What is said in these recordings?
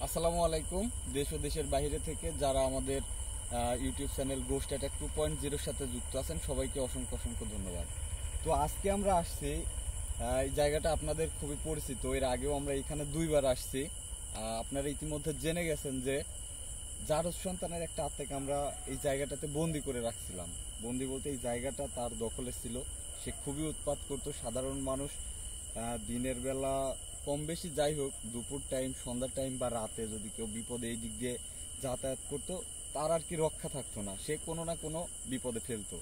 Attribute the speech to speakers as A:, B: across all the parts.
A: আসসালামু আলাইকুম। দেশ ও দেশের বাইরে থেকে যারা আমাদের ইউটিউব চ্যানেল গোস্ট অ্যাটাক 2.0 সাথে যুক্ত আছেন সবাইকে অসংখ্য অসংখ্য ধন্যবাদ। তো আজকে আমরা আসছি, এই জায়গাটা আপনাদের খুবই পরিচিত, এর আগেও আমরা এখানে দুইবার আসছি। আপনারা ইতিমধ্যে জেনে গেছেন যে জারজ সন্তানের একটা আত্মাকে আমরা এই জায়গাটাতে বন্দি করে রাখছিলাম। বন্দি বলতে এই জায়গাটা তার দখলে ছিল, সে খুবই উৎপাত করতো। সাধারণ মানুষ দিনের বেলা কম বেশি যাই হোক, দুপুর টাইম, সন্ধ্যার টাইম বা রাতে যদি কেউ বিপদে এই দিক দিয়ে যাতায়াত করতো তার আর কি রক্ষা থাকতো না, সে কোনো না কোনো বিপদে ফেলতো।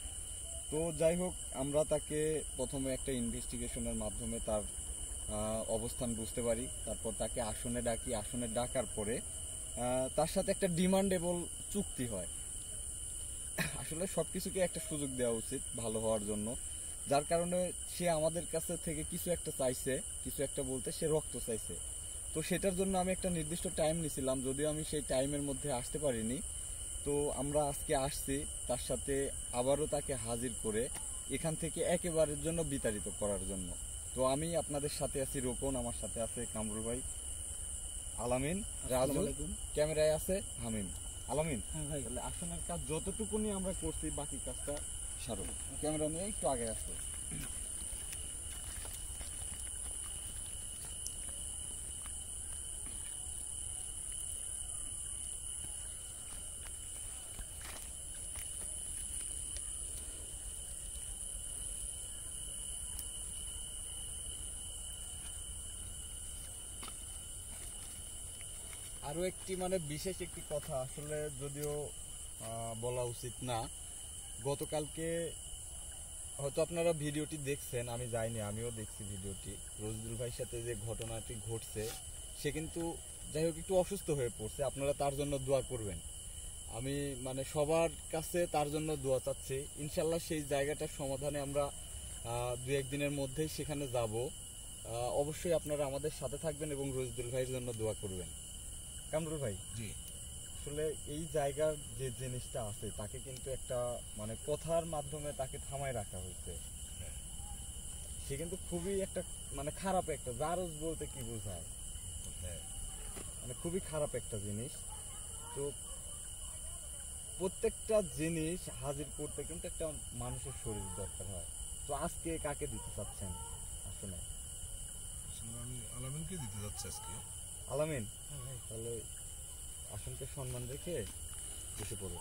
A: তো যাই হোক, আমরা তাকে প্রথমে একটা ইনভেস্টিগেশনের মাধ্যমে তার অবস্থান বুঝতে পারি। তারপর তাকে আসনে ডাকি, আসনে ডাকার পরে তার সাথে একটা ডিমান্ডেবল চুক্তি হয়। আসলে সবকিছুকে একটা সুযোগ দেওয়া উচিত ভালো হওয়ার জন্য, যার কারণে সে আমাদের কাছে থেকে কিছু একটা চাইছে, কিছু একটা বলতে সে রক্ত চাইছে। তো সেটার জন্য আমি একটা নির্দিষ্ট টাইম নিয়েছিলাম, যদিও আমি সেই টাইমের মধ্যে আসতে পারিনি। তো আমরা আজকে আসছি তার সাথে আবারও তাকে হাজির করে এখান থেকে একেবারের জন্য বিতাড়িত করার জন্য। তো আমি আপনাদের সাথে আছি রোকন, আমার সাথে আছে কামরুল ভাই, আলামিন, রাজু, ক্যামেরায় আছে হামিম। আলামিন, তাহলে আসনের কাজ যতটুকুনি আমরা করছি, বাকি কাজটা সারো। ক্যামেরা নিয়ে একটু আগে আসো। আরো একটি বিশেষ একটি কথা, আসলে যদিও বলা উচিত না, গতকালকে হয়তো আপনারা ভিডিওটি দেখছেন, আমি যাইনি, আমিও দেখছি ভিডিওটি। রোজদুল ভাইয়ের সাথে যে ঘটনাটি ঘটছে, সে কিন্তু যাই হোক একটু অসুস্থ হয়ে পড়ছে, আপনারা তার জন্য দোয়া করবেন। আমি সবার কাছে তার জন্য দোয়া চাচ্ছি। ইনশাল্লাহ সেই জায়গাটার সমাধানে আমরা দু একদিনের মধ্যেই সেখানে যাব। অবশ্যই আপনারা আমাদের সাথে থাকবেন এবং রোজদুল ভাইয়ের জন্য দোয়া করবেন। কামরুল ভাই,
B: জি,
A: আসলে এই জায়গার যে জিনিসটা আছে তাকে কিন্তু একটা কথার মাধ্যমে তাকে থামায় রাখা হয়েছে। সে কিন্তু খুবই একটা খারাপ একটা, জারজ বলতে কি বোঝায়, খুবই খারাপ একটা জিনিস। তো প্রত্যেকটা জিনিস হাজির করতে কিন্তু একটা মানুষের শরীর দরকার হয়। তো আজকে কাকে দিতে চাচ্ছেন আসলে?
B: আমি আলামিনকে দিতে যাচ্ছি আজকে।
A: আলামিন, তাহলে আসনকে সম্মান রেখে বসে পড়ো।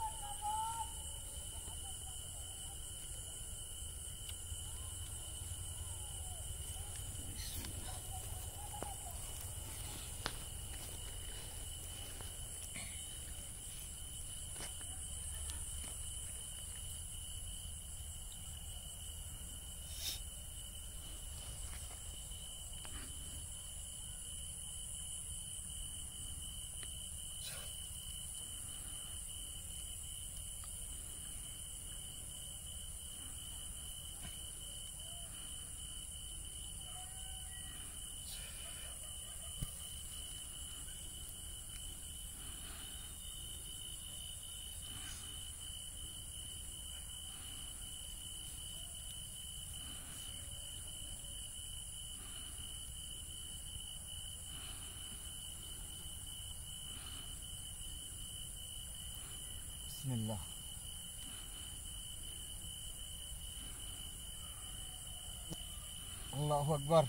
A: বিসমিল্লাহ। আল্লাহু আকবার।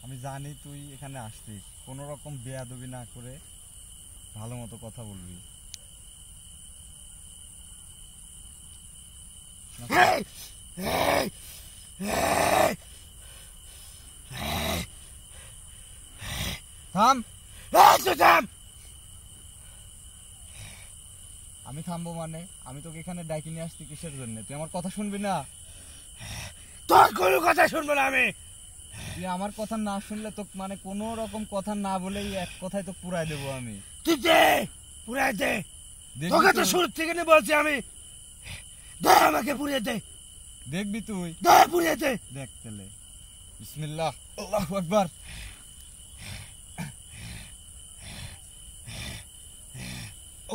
A: আমি জানি তুই এখানে আসছিস, কোনো রকম বেয়াদবি না করে ভালো মতো কথা বলবি। থাম, থাম। আমি থামবো আমি তোকে এখানে ডাকি নিয়ে আসছি কিসের জন্য? তুই আমার কথা শুনবি না?
B: তোর কোনো কথা শুনবো না আমি।
A: তুই আমার কথা না শুনলে তো কোনো রকম কথা না বলেই এক কথায় তো পুরাই দেবো আমি।
B: তুই দে, পুরাই দে। তোকে তো শুরু থেকে বলছি আমি, দে আমাকে পুড়িয়ে দে।
A: দেখবি তুই?
B: দে, পুড়িয়ে দে।
A: দেখ তাহলে। বিসমিল্লাহ, আল্লাহু আকবার।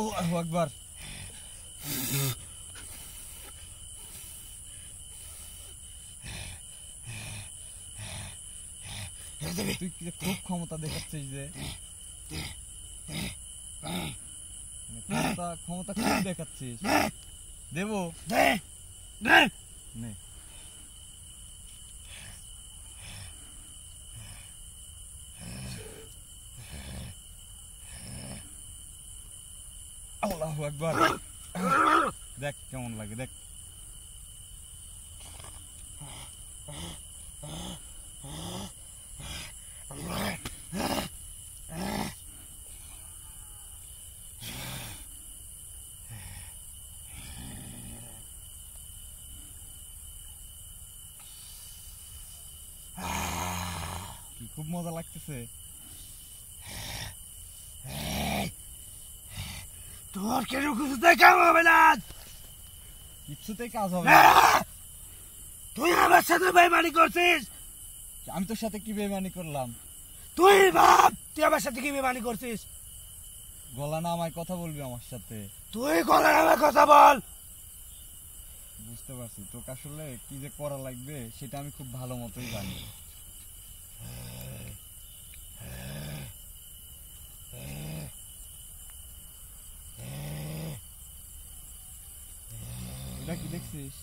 A: আল্লাহু আকবার।
B: দেবে
A: তুই কি খুব ক্ষমতা দেখাচ্ছিস যে, ক্ষমতা খুব দেখাচ্ছিস। দেবো
B: দে দে
A: নে। আল্লাহু আকবার। দেখ কেমন লাগে, দেখ। কি খুব মজা লাগতেছে।
B: তোর কেন কিছুতে কাম হবে না
A: কিচ্ছুতেই কাজ হবে না।
B: তুই আমার সাথে বেইমানি করছিস।
A: আমি তোর সাথে কি বেইমানি করলাম?
B: তুই ভাব তুই আমার সাথে কি বেইমানি করছিস।
A: গলা না আমায় কথা বলবি আমার সাথে।
B: তুই গলা নামে কথা বল।
A: বুঝতে পারছি তোকে আসলে কি যে করা লাগবে সেটা আমি খুব ভালো মতোই জানি। এটা কি দেখছিস?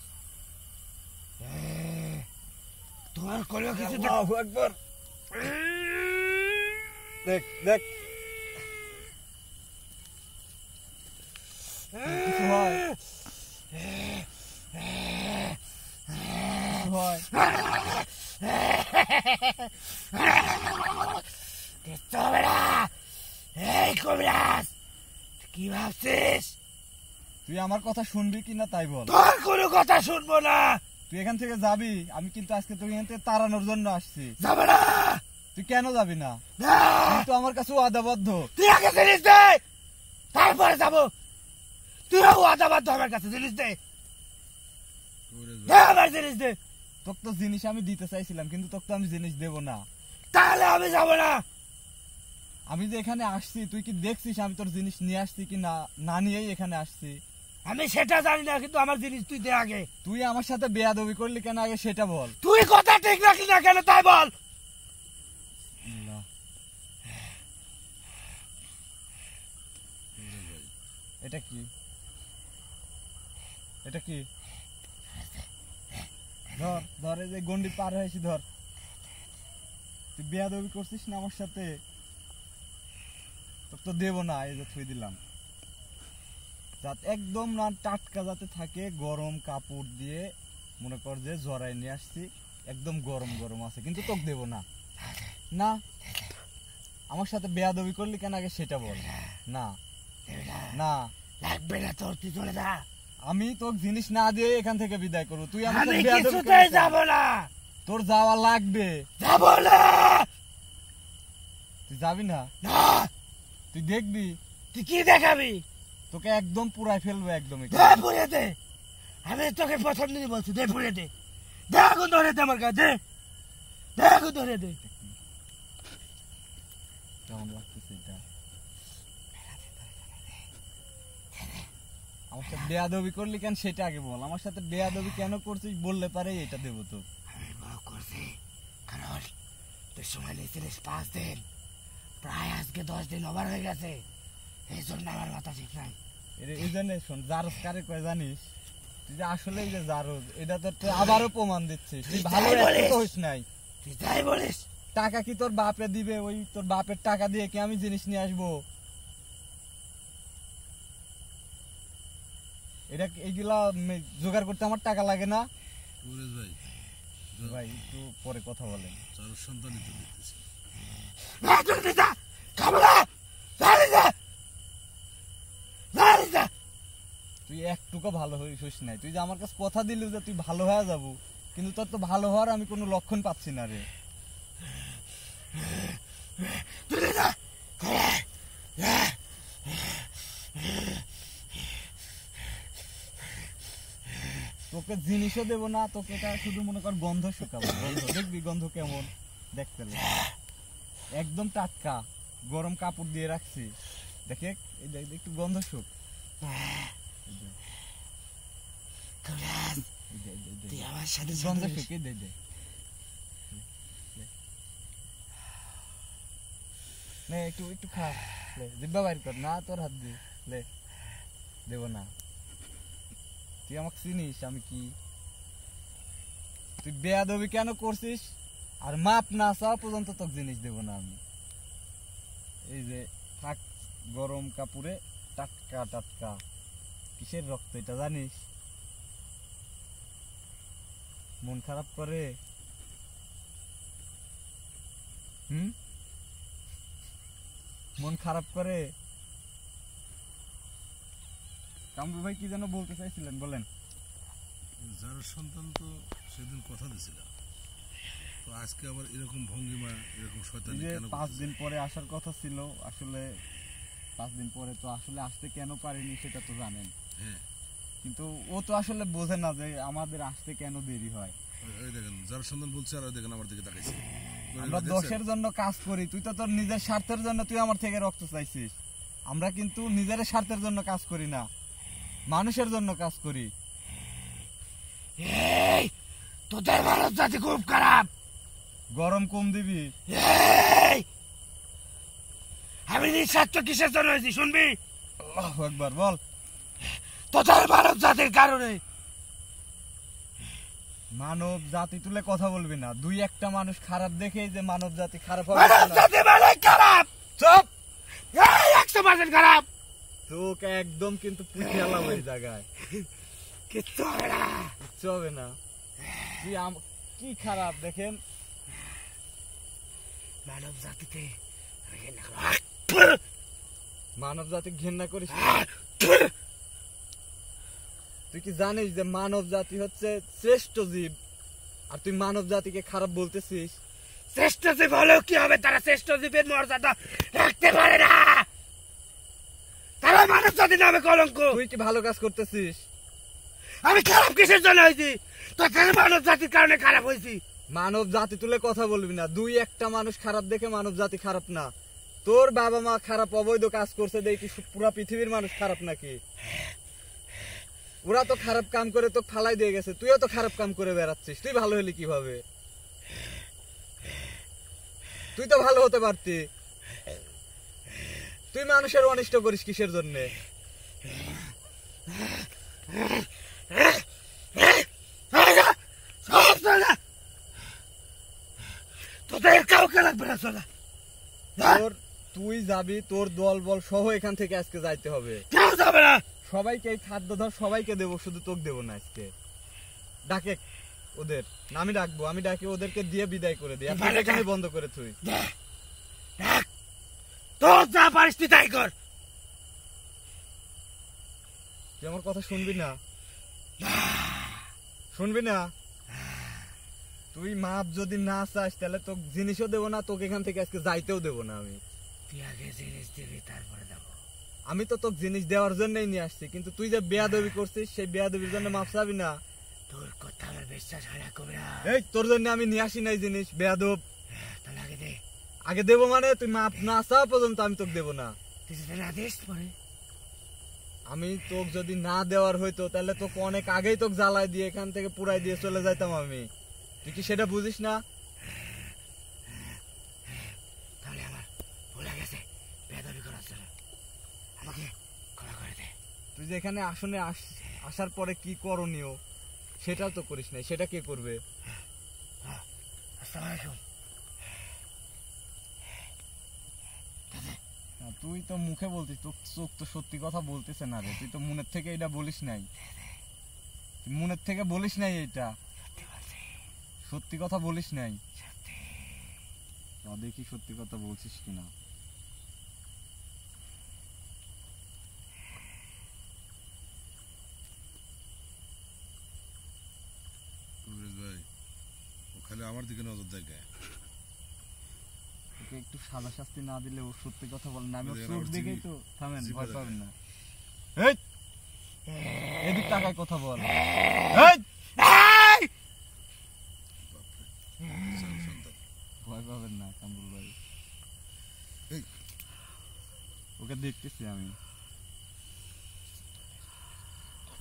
B: তোমার কোনো কিছু
A: আল্লাহু আকবার। দেখ দেখ কিছু হয়, কিছু হয়।
B: দেখতে হবে না। এই কবিরাজ কি ভাবছিস?
A: তুই আমার কথা শুনবি কিনা তাই বল।
B: তোর কোনো কথা শুনবো না।
A: তুই এখান থেকে যাবি, আমি কিন্তু আজকে তোকে এখান থেকে তাড়ানোর জন্য আসছি।
B: যাবে না।
A: তুই কেন যাবি না?
B: না।
A: তুই তো আমার কাছে ওয়াদাবদ্ধ।
B: তুই আগে জিনিস দে তারপরে যাবো। তুইও ওয়াদাবদ্ধ আমার কাছে জিনিস দে। দে আমার জিনিস দে।
A: তোকে তো জিনিস আমি দিতে চাইছিলাম কিন্তু তোকে তো আমি জিনিস দেবো না।
B: তাহলে আমি যাবো না।
A: আমি যে এখানে আসছি তুই কি দেখছিস আমি তোর জিনিস নিয়ে আসছি কি না, না নিয়েই এখানে আসছি?
B: আমি সেটা জানি না কিন্তু আমার জিনিস তুই দে আগে।
A: তুই আমার সাথে বেয়াদবি করলি কেন আগে সেটা বল।
B: তুই কথা ঠিক রাখলি না কেন তাই বল।
A: আল্লাহ। এটা কি, এটা কি? ধর ধর, এই যে গন্ডি পার হয়েছি, ধর। তুই বেয়াদবি করছিস না আমার সাথে, তোকে তো দেবো না। এই যে থুই দিলাম, যাতে একদম না টাটকা যাতে থাকে, গরম কাপড় দিয়ে মনে কর যে জড়াই নিয়ে আসছি, একদম গরম গরম আছে, কিন্তু তোকে দেবো না। না, আমার সাথে বেয়াদবি করলি কেন আগে সেটা বল। না না
B: লাগবে না তোর, তুই চলে যা।
A: আমি তোর জিনিস না দিয়ে এখান থেকে বিদায় করবো। তুই আমার
B: আমি
A: সাথে বেয়াদবি
B: কিছুতেই
A: করলি কেন?
B: যাবো না।
A: তোর যাওয়া লাগবে।
B: যাবো না।
A: তুই যাবি না?
B: না।
A: তুই দেখবি
B: তুই কি দেখাবি?
A: তোকে একদম পুরাই ফেলবো, একদম
B: দে পুড়ে দে। আমি তোকে প্রথম দিনই বলছি দে পুড়ে দে। দে আগুন ধরে দে আমার কাছে। দে আগুন ধরে দে।
A: কেমন লাগতেছে এটা? আমার সাথে বেয়াদবি করলি কেন সেটা আগে বল। আমার সাথে বেয়াদবি কেন করছিস বললে পারে এটা দেবো তো।
B: আমি ভয় করছি কারণ তুই সময় নিয়েছিলিস 5 দিন, প্রায় আজকে 10 দিন ওভার হয়ে গেছে, এই জন্য আমার মাথা ঠিক নাই।
A: এই জন্য শোন, জারজ কারে কয় জানিস? তুই যে আসলে যে জারজ, এটা তো তুই আবারও প্রমাণ দিচ্ছিস। তুই ভালো একটা হইস নাই।
B: তুই যাই বলিস।
A: টাকা কি তোর বাপে দিবে? ওই তোর বাপের টাকা দিয়ে কি আমি জিনিস নিয়ে আসবো? এটা এইগুলা জোগাড় করতে আমার টাকা লাগে না? ভাই একটু পরে কথা বলেন। তুই একটুকু ভালো হইস নাই। তুই যে আমার কাছে কথা দিলি যে তুই ভালো হয়ে যাবো, কিন্তু তোর তো ভালো হওয়ার আমি কোনো লক্ষণ পাচ্ছি না রে। তোকে জিনিসও দেবো না, তোকে এটা শুধু মনে কর গন্ধ শুকাবো। গন্ধ দেখবি, গন্ধ কেমন দেখতে লাগে। একদম টাটকা গরম কাপড় দিয়ে রাখছি, দেখে একটু গন্ধ শুক। গন্ধ শুকে দে দে। নে একটু একটু খা, লে জিব্বা বাইর কর, না তোর হাত দি, লে দেব না। তুই আমাকে চিনিস আমি কি? তুই বেয়াদবি কেন করছিস? আর মাপ না চাওয়া পর্যন্ত তোকে জিনিস দেব না আমি। এই যে থাক গরম কাপড়ে, টাটকা টাটকা। কিসের রক্ত এটা জানিস? মন খারাপ করে? মন খারাপ করে? কামরুল ভাই কি যেন বলতে চাইছিলেন, বলেন।
C: যার সন্তান তো সেদিন কথা দিছিল, তো আজকে আবার এরকম ভঙ্গিমা, এরকম শয়তানি কেন?
A: 5 দিন পরে আসার কথা ছিল, আসলে 5 দিন পরে তো আসলে আসতে কেন পারিনি সেটা তো জানেন।
C: হ্যাঁ,
A: কিন্তু ও তো আসলে বোঝে না যে আমাদের আসতে কেন দেরি হয়।
C: ওই দেখেন যার সন্তান বলছে, আর ওই দেখেন আমার দিকে তাকাইছে।
A: আমরা দশের জন্য কাজ করি, তুই তো তোর নিজের স্বার্থের জন্য তুই আমার থেকে রক্ত চাইছিস। আমরা কিন্তু নিজের স্বার্থের জন্য কাজ করি না, মানুষের জন্য কাজ করি।
B: এই তোদের মানব জাতি খুব খারাপ।
A: গরম কম দিবি।
B: এই আমি নিঃস্বার্থ কিসের জন্য হয়েছি শুনবি?
A: আল্লাহু আকবার, বল।
B: তোদের মানব জাতির কারণে।
A: মানব জাতি তুলে কথা বলবি না। দুই একটা মানুষ খারাপ দেখেই যে মানব জাতি খারাপ হবে
B: মানব
A: না।
B: জাতি মানে খারাপ।
A: চুপ।
B: এই 100% খারাপ।
A: তোকে একদম কিন্তু পুঠিয়ালাম এই জায়গায়।
B: কিচ্ছু হবে না।
A: কিচ্ছু হবে না। তুই কি খারাপ দেখেন।
B: মানব জাতিতে
A: মানব জাতি ঘৃণা করিস? তুই কি জানিস যে মানব জাতি হচ্ছে শ্রেষ্ঠ জীব, আর তুই মানব জাতিকে খারাপ বলতেছিস?
B: শ্রেষ্ঠ জীব হলেও কি হবে? তারা শ্রেষ্ঠ জীবের মর্যাদা রাখতে পারে না। তারা মানব জাতি নামে কলঙ্ক।
A: তুই কি ভালো কাজ করতেছিস?
B: আমি খারাপ কিসের জন্য হয়েছি? তোদের মানব জাতির কারণে খারাপ হয়েছি।
A: মানব জাতি তুলে কথা বলবি না। দুই একটা মানুষ খারাপ দেখে মানব জাতি খারাপ না। তোর বাবা মা খারাপ অবৈধ কাজ করছে দেখি পুরা পৃথিবীর মানুষ খারাপ নাকি? ওরা তো খারাপ কাম করে তো ফালাই দিয়ে গেছে, তুইও তো খারাপ কাম করে বেড়াচ্ছিস। তুই ভালো হলি কিভাবে? তুই তো ভালো হতে পারতি। তুই মানুষের অনিষ্ট করিস কিসের জন্য?
B: তোদের কাউকে লাগবে না। চলা,
A: তুই যাবি, তোর দল বল সহ এখান থেকে আজকে যাইতে হবে।
B: কেউ যাবে না।
A: সবাইকে এই খাদ্য ধর সবাইকে দেবো, শুধু তোকে দেবো না। আজকে ডাকে ওদের, আমি ডাকবো, আমি ডাকি ওদেরকে দিয়ে বিদায় করে দিই। এখানে বন্ধ করে তুই
B: তোর যা পারিস তুই তাই কর।
A: তুই আমার কথা শুনবি না? শুনবি না? তুই মাপ যদি না চাস তাহলে তোকে জিনিসও দেবো না, তোকে এখান থেকে আজকে যাইতেও দেবো না।
B: তুই আগে জিনিস দিবি, তারপরে দেবো।
A: আমি তো তোকে জিনিস দেওয়ার জন্যই নিয়ে আসছি, কিন্তু তুই যে বেয়াদবি করছিস সেই বেয়াদবির জন্য মাপ চাবি না।
B: তোর কথা আমার বিশ্বাস হয় না কবিরা।
A: এই তোর জন্য আমি নিয়ে আসি নাই জিনিস, বেয়াদব।
B: তাহলে আগে দে।
A: আগে দেবো মানে? তুই মাপ না চাওয়া পর্যন্ত আমি তোকে দেবো না।
B: তুই যদি না দিস পরে?
A: আমি তোকে যদি না দেওয়ার হইতো তাহলে তোকে অনেক আগেই তোকে জ্বালাই দিয়ে এখান থেকে পুরাই দিয়ে চলে যাইতাম আমি। তুই কি সেটা বুঝিস না?
B: তাহলে আমার ভুলে গেছে বেয়াদবি করার জন্য। আমাকে ক্ষমা করে দে।
A: তুই যে এখানে আসনে আসার পরে কি করণীয় সেটাও তো করিস নাই, সেটা কে করবে?
B: আসসালামু আলাইকুম।
A: তুই তো মুখে বলতিস, তোর চোখ তো সত্যি কথা বলতেছে না রে। তুই তো মনের থেকে এটা বলিস নাই, মনের থেকে বলিস নাই এটা। সত্যি কথা বলিস নাই। দেখি সত্যি কথা বলছিস কিনা।
C: ভাই ও খালি আমার দিকে নজর দেয়।
A: ওকে একটু সাদা শাস্তি না দিলে ও সত্যি কথা বলে না। আমি
C: ওদের
A: চোখ
C: আবার
A: দেখেই
C: জিভে-
A: তো থামেন,
C: জিভে
A: ভয়
C: দেয়।
A: পাবেন না। এই এদিক টাকায় কথা বল। এই ভয় পাবেন না কামরুল ভাই, ওকে দেখতেছি আমি।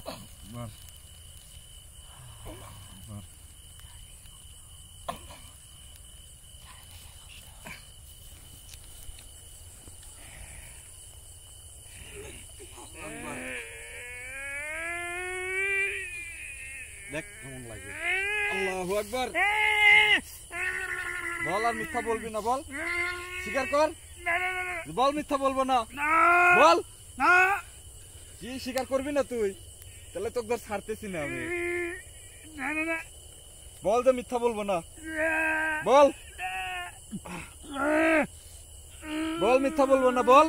A: বাহ বাহ। দেখ কেমন লাগে। আল্লাহু আকবার। বল আর মিথ্যা বলবি না, বল, স্বীকার কর, বল মিথ্যা বলবো না, বল। কি স্বীকার করবি না তুই? তাহলে তোকে ধর ছাড়তেছি না আমি। বল যে মিথ্যা বলবো না, বল, বল মিথ্যা বলবো না, বল।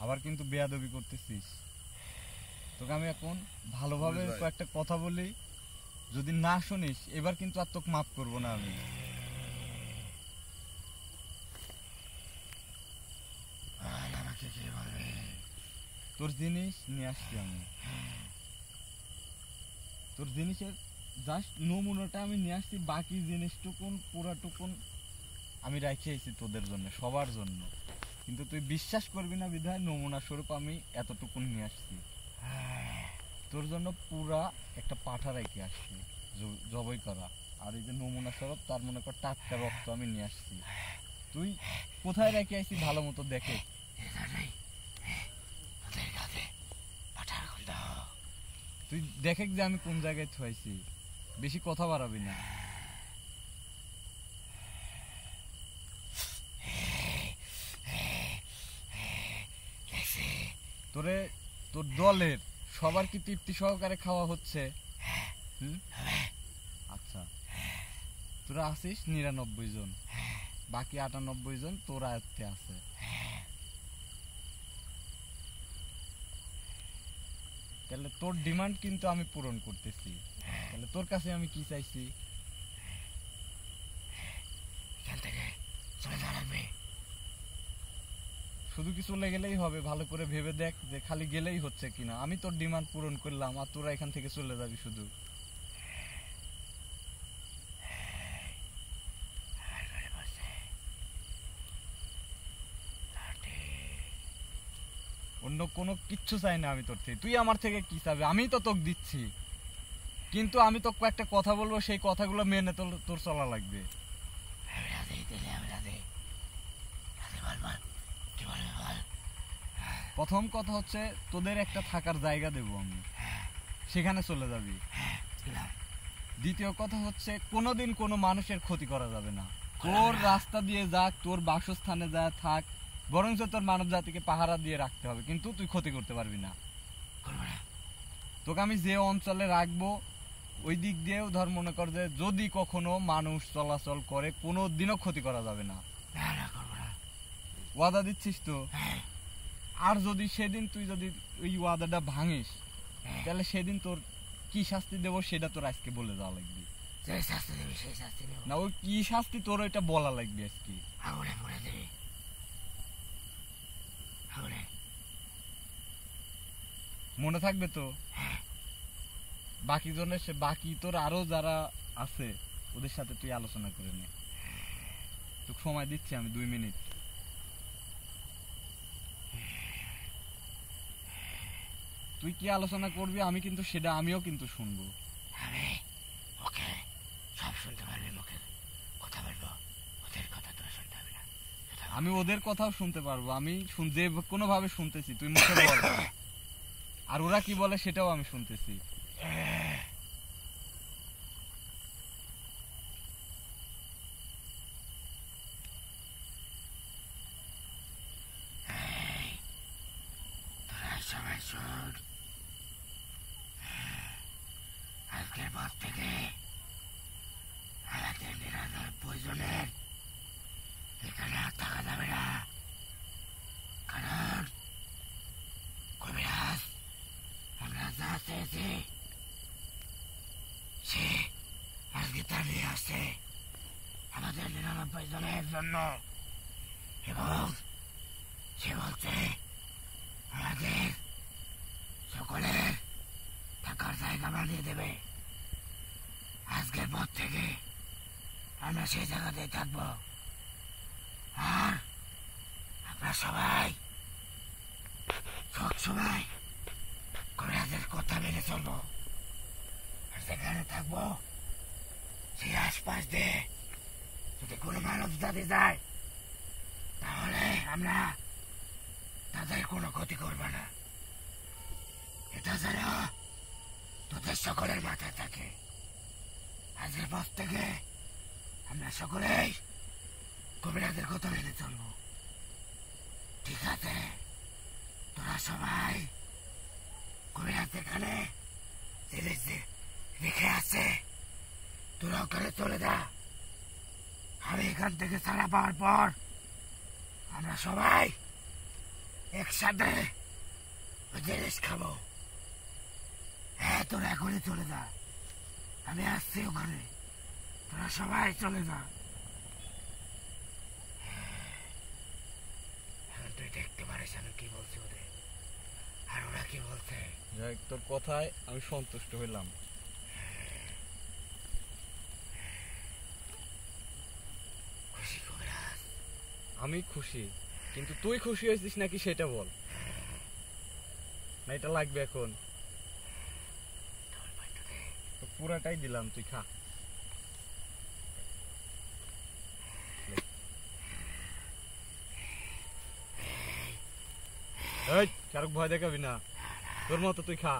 A: আবার কিন্তু বেয়াদবি করতেছিস। তোকে আমি এখন ভালোভাবে কয়েকটা কথা বলি, যদি না শুনিস এবার কিন্তু আর তোকে মাফ করবো না আমি।
B: আমাকে কি বলবি?
A: তোর জিনিস নিয়ে আসছি আমি, তোর জিনিসের জাস্ট নমুনাটা আমি নিয়ে আসছি, বাকি জিনিসটুকুন পুরাটুকুন আমি রাখিয়েছি তোদের জন্য, সবার জন্য। কিন্তু তুই বিশ্বাস করবি না বিধায় নমুনা স্বরূপ আমি এতটুকুন নিয়ে আসছি তোর জন্য। পুরা একটা পাঠা রেখে আসছি জবাই করা, আর এই যে নমুনা স্বরূপ তার মনে কর টাটকা রক্ত আমি নিয়ে আসছি। তুই কোথায় রেখে আসছি ভালো মতো দেখে। তুই দেখে যে আমি কোন জায়গায় থুয়াইছি, বেশি কথা বাড়াবি না। তোরে তোর দলের সবার কি তৃপ্তি সহকারে খাওয়া হচ্ছে? আচ্ছা, তোরা আছিস ৯৯ জন, বাকি ৯৮ জন তোর আয়ত্তে আছে। তাহলে তোর ডিমান্ড কিন্তু আমি পূরণ করতেছি। তাহলে তোর কাছে আমি কি চাইছি? শুধু কি চলে গেলেই হবে? ভালো করে ভেবে দেখ যে খালি গেলেই হচ্ছে কিনা। আমি তোর ডিমান্ড পূরণ করলাম আর তোরা এখান থেকে চলে যাবি শুধু। অন্য কোনো কিচ্ছু চাই না আমি তোর থেকে। তুই আমার থেকে কি চাবি? আমি তো তোকে দিচ্ছি, কিন্তু আমি তোকে একটা কথা বলবো, সেই কথাগুলো মেনে তোর চলা লাগবে। প্রথম কথা হচ্ছে তোদের একটা থাকার জায়গা দেবো আমি, সেখানে চলে যাবি। দ্বিতীয় কথা হচ্ছে কোনোদিন কোনো মানুষের ক্ষতি করা যাবে না। তোর রাস্তা দিয়ে যাক, তোর বাসস্থানে যা থাক, বরঞ্চ তোর মানব জাতিকে পাহারা দিয়ে রাখতে হবে, কিন্তু তুই ক্ষতি করতে পারবি না। তোকে আমি যে অঞ্চলে রাখবো ওই দিক দিয়েও ধর মনে কর যে যদি কখনো মানুষ চলাচল করে কোনো দিনও ক্ষতি করা যাবে না। ওয়াদা দিচ্ছিস তো? আর যদি সেদিন তুই যদি ওই ওয়াদাটা ভাঙিস, তাহলে সেদিন তোর কি শাস্তি দেবো সেটা তোর আজকে বলে দেওয়া লাগবে। না, ওই কি শাস্তি তোর ওইটা বলা লাগবে আজকে। মনে থাকবে তো? বাকি জনের বাকি তোর আরো যারা আছে ওদের সাথে তুই আলোচনা করে নে। তোকে সময় দিচ্ছি আমি 2 মিনিট। তুই কি আলোচনা করবি আমি কিন্তু সেটা আমিও কিন্তু শুনবো। আমি ওদের কথাও শুনতে পারবো, আমি যে কোনো ভাবে শুনতেছি, তুই মুখে বল। আর ওরা কি বলে সেটাও আমি শুনতেছি।
B: আজকের পর থেকে আমাদের নিরাপদ প্রয়োজনের এখানে আর থাকা যাবে না, কারণ কবিরাজ আমরা যা চেয়েছি সে আজকে তা নিয়ে আসছে আমাদের ৯৯ জনের জন্য, এবং সে বলছে আমাদের সকলের থাকার জায়গা বানিয়ে দেবে। আজকের পর থেকে আমরা সেই জায়গাতেই থাকবো। আর আমরা সবাই সবসময় কবিরাজের কথা মেনে চলবো। আর যেখানে থাকবো সেই আশপাশ দিয়ে যদি কোনো মানব জাতি যায় তাহলে আমরা তাদের কোনো ক্ষতি করবো না। এটা যেন তোদের সকলের মাথায় থাকে। আজকের পর থেকে আমরা সকলেই কবিরাজের কথা মেনে চলবো। ঠিক আছে, তোরা সবাই কবিরাজ যেখানে জিনিস রেখে আছে তোরা ওখানে চলে যা। আমি এখান থেকে ছাড়া পাওয়ার পর আমরা সবাই একসাথে ওই জিনিস খাবো। হ্যাঁ, তোরা এখনই চলে যা, আমি আসছি ওখানে, তোরা সবাই চলে যা। এখন তুই দেখতে পারিস আমি কি বলছি ওদের, আর ওরা কি বলছে।
A: যাই হোক, তোর কথায় আমি সন্তুষ্ট হইলাম।
B: খুশি কবিরাজ?
A: আমি খুশি, কিন্তু তুই খুশি হয়েছিস নাকি সেটা বল। না এটা লাগবে এখন? তো পুরাটাই দিলাম, তুই খা। এই কারক ভয় দেখাবি না, তোর মতো তুই খা।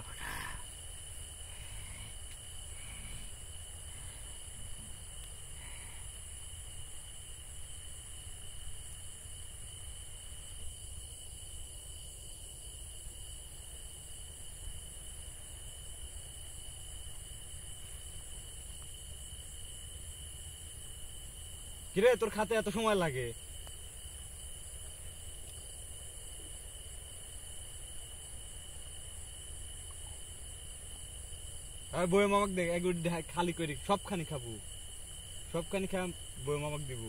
A: কিরে, তোর খাতে এত সময় লাগে? বই মামাক দেখ, এগুলি খালি করি, সবখানি খাবো, সবখানি খা, বই মামাক দিব।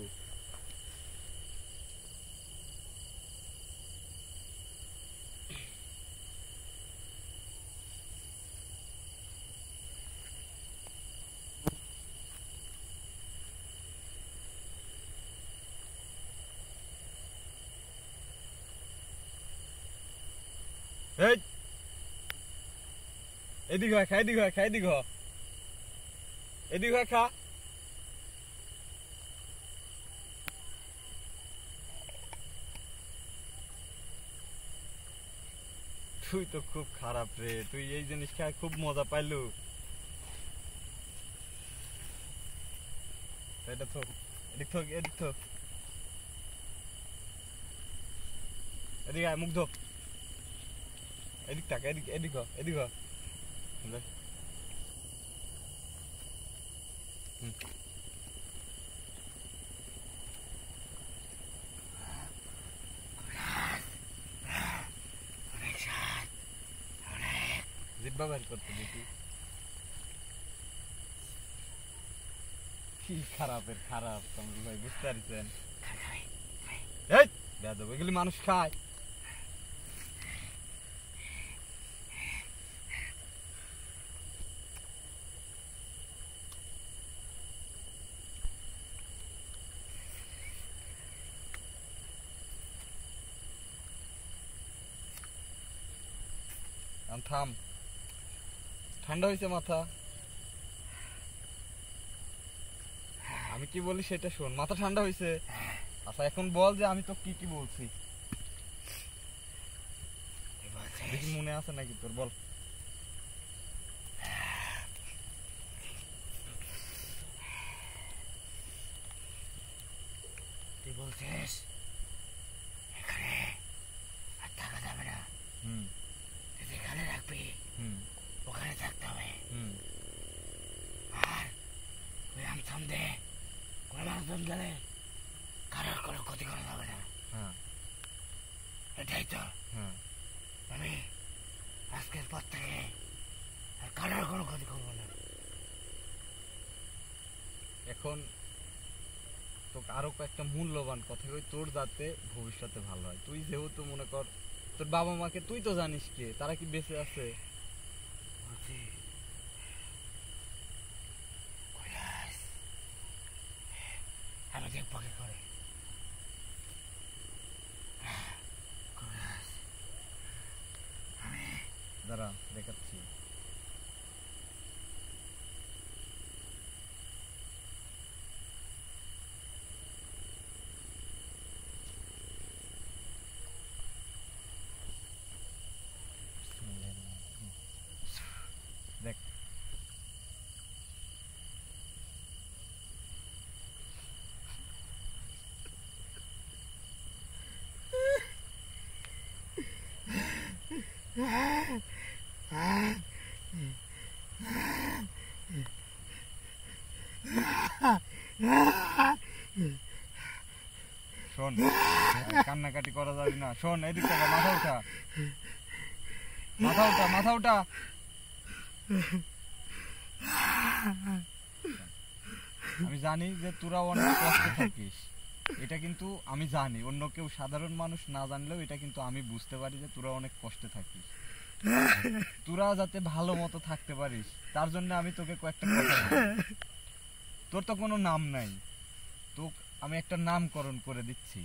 A: এই এদিক হয়, খা, এদিক হয়, খা, এদিক হ, এদিক হয়, খা। তুই তো খুব খারাপ রে, তুই এই জিনিস খায় খুব মজা পাইলু। এটা থোক, এদিক থোক, এদিক থোক, এদিক আয়, মুখ ধো, এদিক থাক, এদিক, এদিক হ, এদিক হ।
B: অনেক স্বাদ, অনেক।
A: জিব্বা বের করতে দেখি। কি খারাপের খারাপ, কামরুল ভাই, বুঝতে পারছেন? এই বেয়াদব, এগুলি মানুষ খায়। থাম, ঠান্ডা হয়েছে মাথা। আমি কি বলি সেটা শোন, মাথা ঠান্ডা হয়েছে। আচ্ছা এখন বল যে আমি তো কি কি বলছি, দেখি মনে আছে নাকি তোর, বল।
B: তুই বলছিস এখানে আর থাকা যাবে না, তুই যেখানে রাখবি ওখানে থাকতে হবে। আর ওই আমথাম দে কোনো মানুষজন গেলে কারোর কোনো ক্ষতি করা যাবে না। এটাই তো। আমি আজকের পর থেকে আর কারোর কোনো ক্ষতি করবো না।
A: এখন তোকে আরো কয়েকটা মূল্যবান কথা কই, তোর যাতে ভবিষ্যতে ভালো হয়। তুই যেহেতু মনে কর তোর বাবা মাকে তুই তো জানিস কে, তারা কি বেঁচে আছে?
B: চিকপাকি করে।
A: দাঁড়া দেখাচ্ছি। দেখ শোন, কান্নাকাটি করা যাবে না। শোন, এদিক থেকে মাথা উঠা, মাথা উঠা, মাথা উঠা। আমি জানি যে তোরা অনেক কষ্টে থাকিস, এটা কিন্তু আমি জানি। অন্য কেউ সাধারণ মানুষ না জানলেও এটা কিন্তু আমি বুঝতে পারি যে তোরা অনেক কষ্টে থাকিস। তোরা যাতে ভালো মতো থাকতে পারিস তার জন্য আমি তোকে কয়েকটা কথা বলবো। তোর তো কোনো নাম নাই, তো আমি একটা নামকরণ করে দিচ্ছি।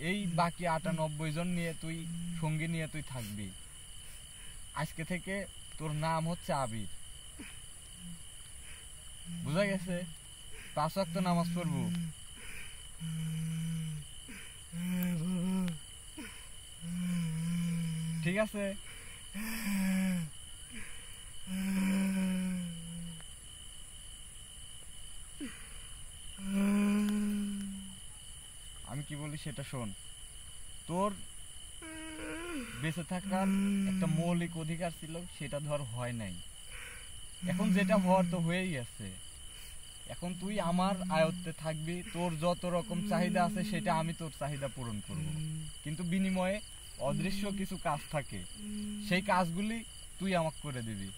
A: এই বাকি ৯৮ জন নিয়ে তুই সঙ্গী নিয়ে তুই থাকবি। আজকে থেকে তোর নাম হচ্ছে আবির, বুঝা গেছে? ৫ ওয়াক্ত নামাজ পড়বো। ঠিক আছে? আমি কি বলি সেটা শোন। তোর বেঁচে থাকার একটা মৌলিক অধিকার ছিল, সেটা ধর হয় নাই। এখন যেটা হওয়ার তো হয়েই গেছে। এখন তুই আমার আয়ত্তে থাকবি, তোর যত রকম চাহিদা আছে সেটা আমি তোর চাহিদা পূরণ করব। কিন্তু বিনিময়ে অদৃশ্য কিছু কাজ থাকে, সেই কাজগুলি তুই আমাকে করে দিবি।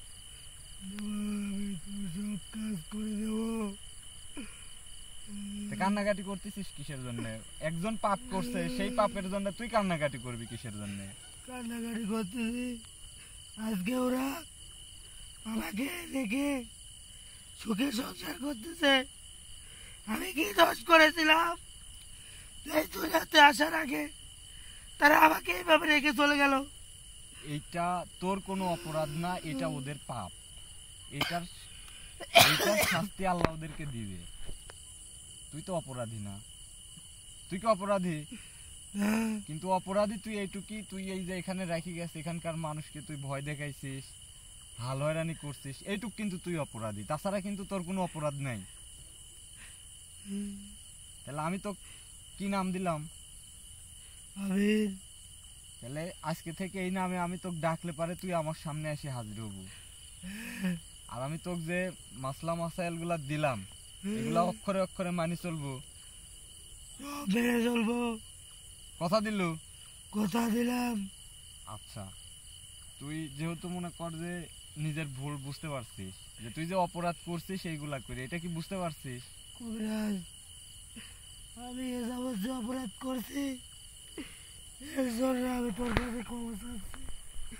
A: কান্নাকাটি করতেছিস কিসের জন্য? একজন পাপ করছে, সেই পাপের জন্য তুই কান্নাকাটি করবি কিসের জন্য?
B: কান্নাকাটি করতেছি আজকে ওরা আমাকে দেখে সুখে সংসার করতেছে। আমি কি দোষ করেছিলাম এই দুনিয়াতে আসার আগে তারা আমাকে এইভাবে রেখে চলে গেল?
A: এইটা তোর কোনো অপরাধ না, এটা ওদের পাপ। এটার শাস্তি আল্লাহ ওদেরকে দিবে। তুই তো অপরাধী না। তুই কি অপরাধী? কিন্তু অপরাধী তুই এইটুকি, তুই এই যে এখানে রেখে গেছিস, এখানকার মানুষকে তুই ভয় দেখাইছিস, হাল হয়রানি করছিস, এইটুক কিন্তু তুই অপরাধী। তাছাড়া কিন্তু তোর কোনো অপরাধ নাই। তাহলে আমি তো কি নাম দিলাম?
B: আবির।
A: তাহলে আজকে থেকে এই নামে আমি তোকে ডাকলে পারে তুই আমার সামনে এসে হাজির হব। আর আমি তোকে যে মাসলা মাসাইল গুলা দিলাম, এগুলা অক্ষরে অক্ষরে মানি চলবো।
B: মেনে চলবো।
A: কথা দিলু?
B: কথা দিলাম।
A: আচ্ছা, তুই যেহেতু মনে কর যে নিজের ভুল বুঝতে পারছিস, যে তুই যে অপরাধ করছিস এইগুলা করে, এটা কি বুঝতে পারছিস?
B: কবিরাজ, আমি এ যাবৎ যে অপরাধ করছি এর জন্য আমি তোর কাছে ক্ষমা চাচ্ছি।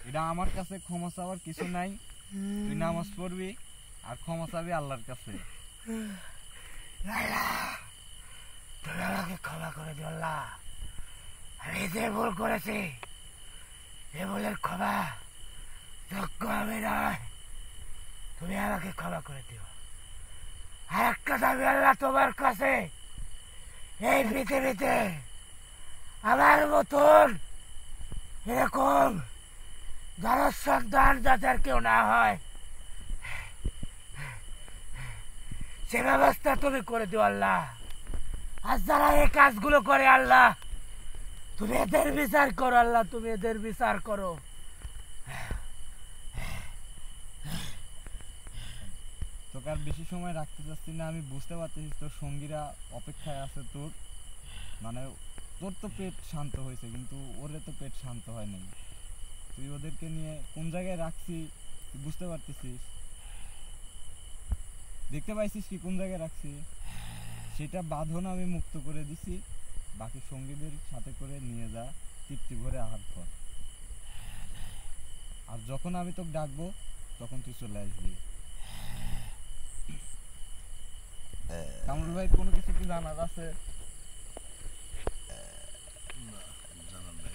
A: এটা আমার কাছে ক্ষমা চাওয়ার কিছু নাই। তুই নামাজ পড়বি আর ক্ষমা চাবি আল্লাহর কাছে।
B: তুমি আমাকে ক্ষমা করে দিও আল্লাহ। আমি যে ভুল করেছি এ ভুলের ক্ষমা যোগ্য আমি নয়, তুমি আমাকে ক্ষমা করে দিও। আর একটা দাবি আল্লাহ তোমার কাছে, এই পৃথিবীতে আমার মতন এরকম যারা সন্তান যাদের কেউ না হয় সে ব্যবস্থা তুমি করে দিও আল্লাহ। আর যারা এই কাজগুলো করে আল্লাহ তুমি এদের বিচার করো আল্লাহ, তুমি এদের বিচার করো।
A: তোকে আর বেশি সময় রাখতে চাচ্ছি না। আমি বুঝতে পারতেছি তোর সঙ্গীরা অপেক্ষায় আছে তোর, মানে তোর তো পেট শান্ত হয়েছে কিন্তু ওরে তো পেট শান্ত হয় নাই। তুই ওদেরকে নিয়ে কোন জায়গায় রাখছি তুই বুঝতে পারতেছিস? দেখতে পাইছিস কি কোন জায়গায় রাখছি? সেটা বাঁধন আমি মুক্ত করে দিছি। বাকি সঙ্গীদের সাথে করে নিয়ে যা, তৃপ্তি ভরে আহার কর। আর যখন আমি তোকে ডাকবো তখন তুই চলে আসবি। কামরুল কামরুল ভাই কোনো কিছু কি জানার আছে?
C: না, জানার নাই।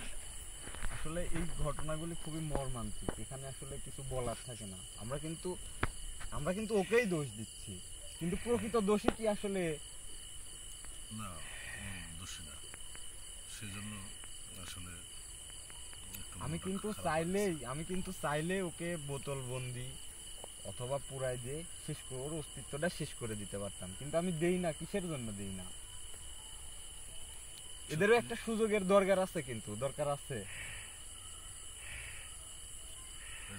A: আসলে এই ঘটনাগুলি খুবই মর্মান্তিক, এখানে আসলে কিছু বলার থাকে না। আমরা কিন্তু ওকেই দোষ দিচ্ছি, কিন্তু প্রকৃত দোষী কি আসলে?
C: না, ও দোষী না, সেজন্য আসলে একটু
A: আমি
C: মনটা
A: কিন্তু
C: খারাপ
A: চাইলে ওকে বোতল বন্দি অথবা পুরাই দিয়ে ওর অস্তিত্বটা শেষ করে দিতে পারতাম, কিন্তু আমি দেই না। কিসের জন্য দেই না? এদেরও একটা সুযোগের দরকার আছে, কিন্তু দরকার আছে।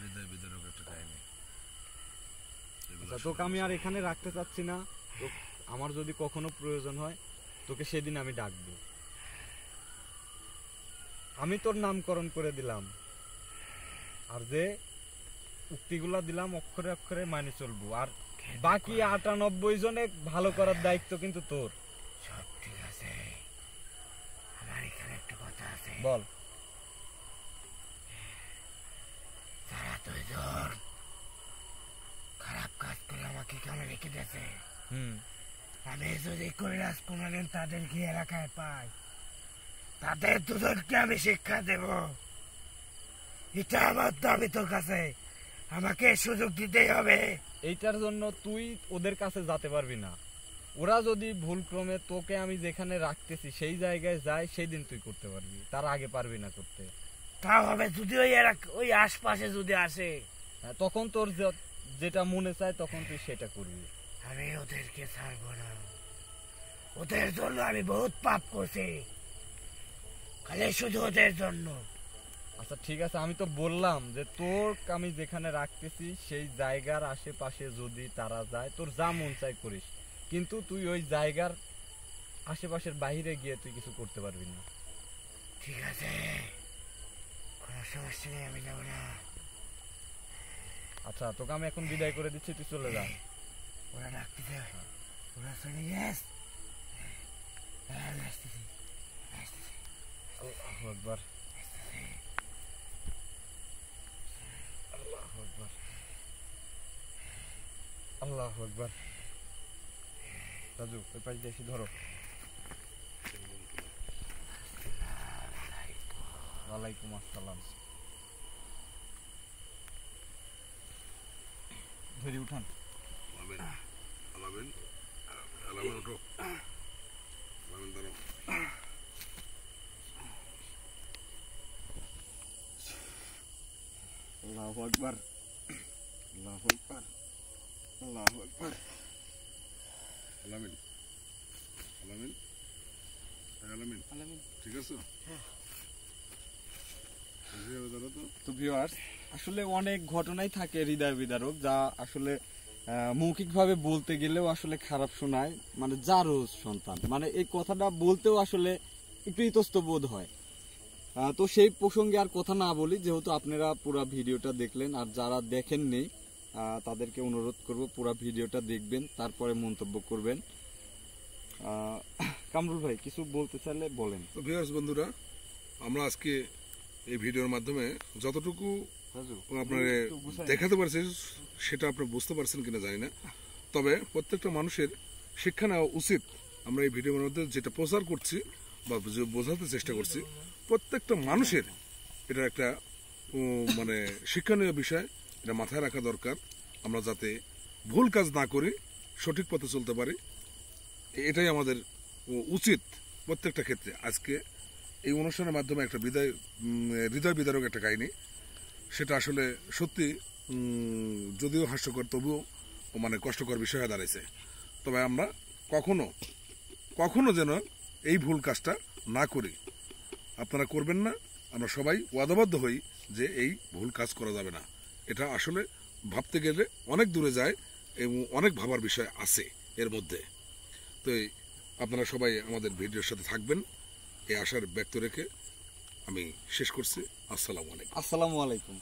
C: হৃদয় বিদারক একটা কাহিনী। এগুলো
A: আচ্ছা, তোকে আমি আর এখানে রাখতে চাচ্ছি না। তো আমার যদি কখনো প্রয়োজন হয় তোকে সেদিন আমি ডাকবো। আমি তোর নামকরণ করে দিলাম, আর যে উক্তিগুলা দিলাম অক্ষরে অক্ষরে মানে চলবো। আর বাকি 98 জনে ভালো করার দায়িত্ব কিন্তু তোর।
B: সব ঠিক আছে, আমার এখানে একটা কথা আছে।
A: বল।
B: তারা দুইজন খারাপ কাজ করে আমাকে কেন রেখে দিয়েছে। আমি যদি কৈলাস কোনোদিন তাদেরকে এলাকায় পাই, তাদের দুজনকে আমি শিক্ষা দেব। এটা আমার দাবি তোর কাছে, আমাকে সুযোগ দিতেই হবে।
A: এইটার জন্য তুই ওদের কাছে যেতে পারবি না। ওরা যদি ভুলক্রমে তোকে আমি যেখানে রাখতেছি সেই জায়গায় যায়, সেই দিন তুই করতে পারবি, তার আগে পারবি না করতে।
B: তা হবে যদি ওই আশপাশে যদি আসে,
A: তখন তোর যেটা মনে চায় তখন তুই সেটা করবি।
B: আমি ওদেরকে ছাড়বো না। ওদের জন্য আমি বহুত পাপ করছি, খালি শুধু ওদের জন্য।
A: আচ্ছা ঠিক আছে, আমি তো বললাম যে তোর আমি যেখানে রাখতেছি সেই জায়গার আশেপাশে যদি তারা যায়, তোর যা মন চায় করিস, কিন্তু তুই ওই জায়গার আশেপাশের বাইরে গিয়ে তুই কিছু করতে পারবি না।
B: ঠিক আছে, কোনো সমস্যা নেই, আমি যাবো না।
A: আচ্ছা, তোকে আমি এখন বিদায় করে দিচ্ছি, তুই চলে যা।
B: ওরা ডাকতেছে, ওরা চলে গেছে।
A: আল্লাহু আকবার, আল্লাহু আকবার, আল্লাহু আকবার। রাজু, ওই পাশ দিয়ে এসে ধরো। ওয়ালাইকুম আসসালাম। ধরি উঠান।
C: আলামিন, ওঠো। আলামিন, দাঁড়াও।
A: আল্লাহু আকবার, আল্লাহু আকবার, আল্লাহু আকবার।
C: আলামিন, ঠিক আছে? দাঁড়া তো।
A: তো ভিউয়ার্স, আসলে অনেক ঘটনাই থাকে হৃদয় বিদারক, যা আসলে মৌখিকভাবে বলতে গেলেও আসলে খারাপ শোনায়। মানে যারও সন্তান, মানে এই কথাটা বলতেও আসলে একটু ইতস্ত বোধ হয়। তো সেই প্রসঙ্গে আর কথা না বলি, যেহেতু আপনারা পুরো ভিডিওটা দেখলেন, আর যারা দেখেননি তাদেরকে অনুরোধ করব পুরো ভিডিওটা দেখবেন, তারপরে মন্তব্য করবেন। কামরুল ভাই কিছু বলতে চাইলে বলেন।
C: তো ভিউয়ার্স বন্ধুরা, আমরা আজকে এই ভিডিওর মাধ্যমে যতটুকু আপনার দেখাতে পারছি সেটা আপনি বুঝতে পারছেন কিনা জানি না, তবে প্রত্যেকটা মানুষের শিক্ষা নেওয়া উচিত। আমরা এই ভিডিওর মধ্যে যেটা প্রচার করছি বা বোঝাতে চেষ্টা করছি, প্রত্যেকটা মানুষের এটা একটা মানে শিক্ষণীয় বিষয়, এটা মাথায় রাখা দরকার। আমরা যাতে ভুল কাজ না করি, সঠিক পথে চলতে পারি, এটাই আমাদের উচিত প্রত্যেকটা ক্ষেত্রে। আজকে এই অনুষ্ঠানের মাধ্যমে একটা হৃদয় বিদারক একটা কাহিনী, সেটা আসলে সত্যি যদিও হাস্যকর, তবুও মানে কষ্টকর বিষয় হয়ে দাঁড়াইছে। তবে আমরা কখনো যেন এই ভুল কাজটা না করি। আপনারা করবেন না, আমরা সবাই ওয়াদাবদ্ধ হই যে এই ভুল কাজ করা যাবে না। এটা আসলে ভাবতে গেলে অনেক দূরে যায় এবং অনেক ভাবার বিষয় আছে এর মধ্যে। তো আপনারা সবাই আমাদের ভিডিওর সাথে থাকবেন, এই আশার ব্যক্ত রেখে আমি শেষ করছি। আসসালামু আলাইকুম।
A: আসসালামু আলাইকুম।